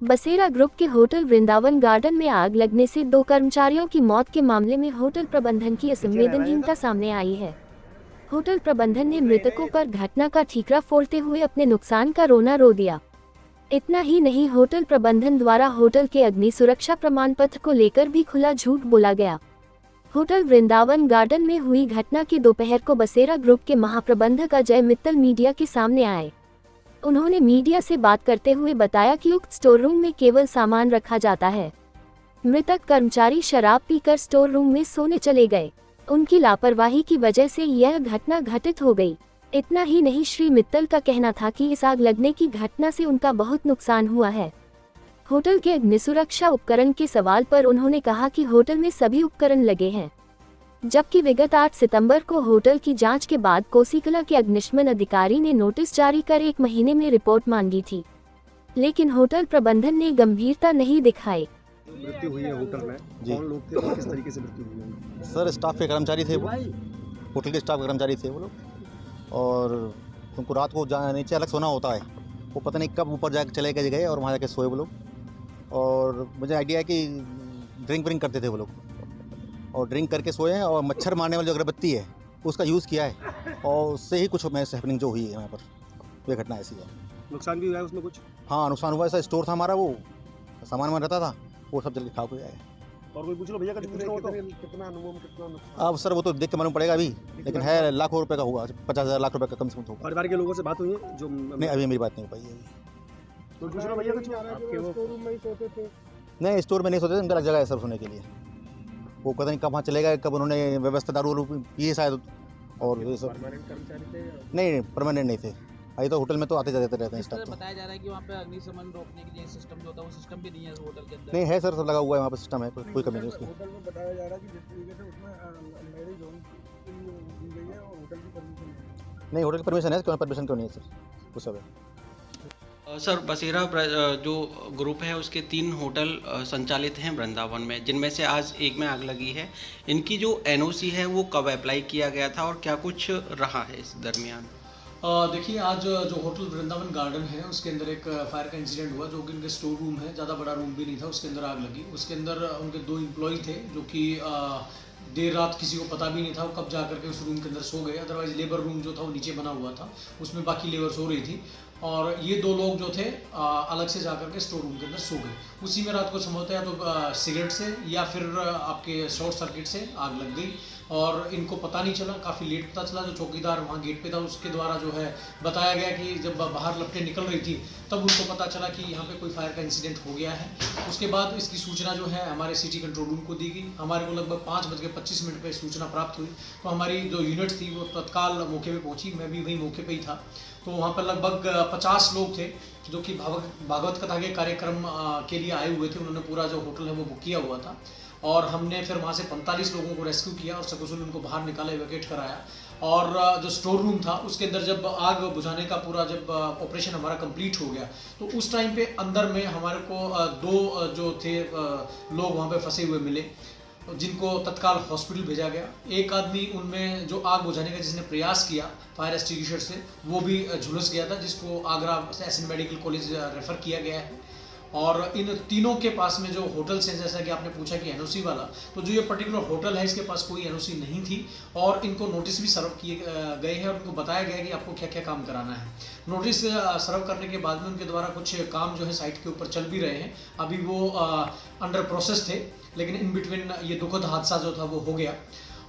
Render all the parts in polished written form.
बसेरा ग्रुप के hotel Vrindavan garden में आग लगने से 2 कर्मचारियों की मौत के मामले में होटल प्रबंधन की असंवेदनहीनता सामने आई है। होटल प्रबंधन ने मृतकों पर घटना का ठीकरा फोड़ते हुए अपने नुकसान का रोना रो दिया। इतना ही नहीं, होटल प्रबंधन द्वारा होटल के अग्नि सुरक्षा प्रमाण पत्र को लेकर भी खुला झूठ बोला गया। होटल वृंदावन गार्डन में हुई घटना की दोपहर को बसेरा ग्रुप के महाप्रबंधक अजय मित्तल मीडिया के सामने आए। उन्होंने मीडिया से बात करते हुए बताया कि उक्त स्टोर रूम में केवल सामान रखा जाता है। मृतक कर्मचारी शराब पीकर स्टोर रूम में सोने चले गए। उनकी लापरवाही की वजह से यह घटना घटित हो गई। इतना ही नहीं, श्री मित्तल का कहना था कि इस आग लगने की घटना से उनका बहुत नुकसान हुआ है। होटल के अग्नि सुरक्षा उपकरण के सवाल पर उन्होंने कहा कि होटल में सभी उपकरण लगे हैं, जबकि विगत 8 सितंबर को होटल की जांच के बाद कोसीकला के अग्निशमन अधिकारी ने नोटिस जारी कर 1 महीने में रिपोर्ट मांगी थी, लेकिन होटल प्रबंधन ने गंभीरता नहीं दिखाई। मृत्यु हुई है होटल में, कौन लोग थे और किस तरीके से मृत्यु हुई है? सर, स्टाफ के कर्मचारी थे वो, होटल के स्टाफ के कर्मचारी थे वो लोग, और उनको रात को नीचे अलग सोना होता है। वो पता नहीं कब ऊपर जाकर चले गए और वहाँ जाके सोए वो लोग। और मुझे आइडिया है कि ड्रिंक करते थे वो लोग, और ड्रिंक करके सोए हैं, और मच्छर मारने वाली जो अगरबत्ती है उसका यूज़ किया है, और उससे ही कुछ मैच हैपनिंग जो हुई है यहाँ पर, ये घटना ऐसी है। नुकसान भी हुआ है उसमें कुछ? हाँ, नुकसान हुआ है सर। स्टोर था हमारा, वो सामान वामान रहता था, वो सब जल के खाक हो जाए। और कोई पूछ लो भैया, कितना अनुभव, कितना नुकसान? अब सर वो तो देख के मालूम पड़ेगा अभी, लेकिन है लाखों रुपए का होगा, 50,000 लाख रुपए का कम से कम होगा। परिवार के लोगों से बात हुई है जो? नहीं, अभी मेरी बात नहीं हो पाई है। तो पूछ लो भैया, कुछ आपके वो स्टोर रूम में ही सोते थे? नहीं, स्टोर में नहीं सोते थे, उनका अलग जगह है सर सोने के लिए। वो पता नहीं कब वहाँ चले गए, कब उन्होंने व्यवस्था दारू पिए शायद, और ये सब। परमानेंट कर्मचारी थे? नहीं, परमानेंट नहीं थे। अभी तो होटल में तो आते जाते रहते हैं स्टाफ। बताया जा रहा है कि वहाँ पे अग्निशमन रोकने के लिए सिस्टम जो होता है वो सिस्टम भी नहीं है होटल के अंदर। नहीं है सर, सब लगा हुआ है वहाँ पर, सिस्टम है, कोई कमी नहीं उसकी। होटल में बताया जा रहा है कि जिस तरीके से उसमें मैरिज होम दी गई है और होटल की परमिशन नहीं, होटल की परमिशन है, क्यों परमिशन क्यों नहीं है सर, वो सब है। सर, बसेरा जो ग्रुप है उसके 3 होटल संचालित हैं वृंदावन में, जिनमें से आज एक में आग लगी है। इनकी जो एनओसी है वो कब अप्लाई किया गया था और क्या कुछ रहा है इस दरमियान? देखिए, आज जो होटल वृंदावन गार्डन है उसके अंदर एक फायर का इंसिडेंट हुआ, जो कि उनके स्टोर रूम है, ज़्यादा बड़ा रूम भी नहीं था, उसके अंदर आग लगी। उसके अंदर उनके 2 एम्प्लॉई थे जो कि देर रात किसी को पता भी नहीं था वो कब जा करके उस रूम के अंदर सो गए। अदरवाइज लेबर रूम जो था वो नीचे बना हुआ था, उसमें बाकी लेबर सो रही थी, और ये 2 लोग जो थे अलग से जा करके स्टोर रूम के अंदर सो गए। उसी में रात को संभवतः या तो सिगरेट से या फिर आपके शॉर्ट सर्किट से आग लग गई, और इनको पता नहीं चला, काफ़ी लेट पता चला। जो चौकीदार वहाँ गेट पे था उसके द्वारा जो है बताया गया कि जब बाहर लपटें निकल रही थी तब उनको पता चला कि यहाँ पे कोई फायर का इंसिडेंट हो गया है। उसके बाद इसकी सूचना जो है हमारे सिटी कंट्रोल रूम को दी गई। हमारे को लगभग 5:25 पर सूचना प्राप्त हुई, तो हमारी जो यूनिट थी वो तत्काल मौके पर पहुँची। मैं भी वहीं मौके पर ही था। तो वहाँ पर लगभग 50 लोग थे जो कि भागवत कथा के कार्यक्रम के लिए आए हुए थे। उन्होंने पूरा जो होटल है वो बुक किया हुआ था, और हमने फिर वहाँ से 45 लोगों को रेस्क्यू किया और सकुशल उनको बाहर निकाला, इवैक्यूएट कराया। और जो स्टोर रूम था उसके अंदर जब आग बुझाने का पूरा जब ऑपरेशन हमारा कंप्लीट हो गया, तो उस टाइम पे अंदर में हमारे को 2 जो थे लोग वहाँ पे फंसे हुए मिले, जिनको तत्काल हॉस्पिटल भेजा गया। एक आदमी उनमें जो आग बुझाने का जिसने प्रयास किया फायर एक्सटिंग्विशर से, वो भी झुलस गया था, जिसको Agra SN medical college refer किया गया है। और इन तीनों के पास में जो होटल्स हैं, जैसा कि आपने पूछा कि एनओसी वाला, तो जो ये पर्टिकुलर होटल है इसके पास कोई एनओसी नहीं थी, और इनको नोटिस भी सर्व किए गए हैं और उनको बताया गया है कि आपको क्या क्या काम कराना है। नोटिस सर्व करने के बाद में उनके द्वारा कुछ काम जो है साइट के ऊपर चल भी रहे हैं। अभी वो अंडर प्रोसेस थे, लेकिन इन बिटवीन ये दुखद हादसा जो था वो हो गया।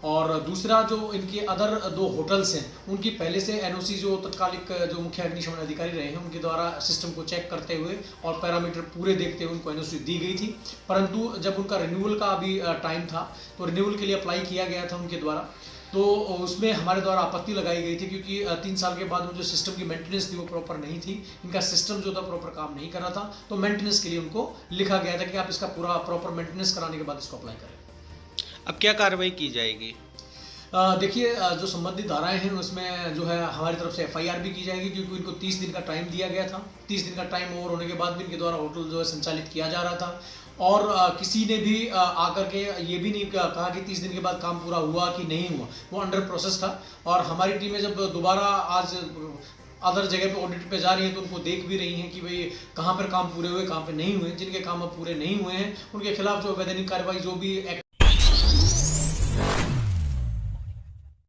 और दूसरा, जो इनके अदर 2 होटल्स हैं उनकी पहले से एनओसी जो तत्कालिक जो मुख्य अग्निशमन अधिकारी रहे हैं उनके द्वारा सिस्टम को चेक करते हुए और पैरामीटर पूरे देखते हुए उनको एनओसी दी गई थी। परंतु जब उनका रिन्यूअल का अभी टाइम था, तो रिन्यूअल के लिए अप्लाई किया गया था उनके द्वारा, तो उसमें हमारे द्वारा आपत्ति लगाई गई थी, क्योंकि 3 साल के बाद जो सिस्टम की मेंटेनेंस थी वो प्रॉपर नहीं थी। इनका सिस्टम जो था प्रॉपर काम नहीं कर रहा था, तो मेंटेनेंस के लिए उनको लिखा गया था कि आप इसका पूरा प्रॉपर मेंटेनेंस कराने के बाद इसको अप्लाई करें। अब क्या कार्रवाई की जाएगी? देखिए, जो संबंधित धाराएं हैं उसमें जो है हमारी तरफ से एफआईआर भी की जाएगी, क्योंकि इनको 30 दिन का टाइम दिया गया था। 30 दिन का टाइम ओवर होने के बाद भी इनके द्वारा होटल जो है संचालित किया जा रहा था, और किसी ने भी आकर के ये भी नहीं कहा कि 30 दिन के बाद काम पूरा हुआ कि नहीं हुआ, वो अंडर प्रोसेस था। और हमारी टीमें जब दोबारा आज अदर जगह पे ऑडिट पे जा रही हैं तो उनको देख भी रही हैं कि भाई कहाँ पर काम पूरे हुए, कहाँ पे नहीं हुए। जिनके काम अब पूरे नहीं हुए हैं उनके खिलाफ जो वैधानिक कार्रवाई जो भी एक्ट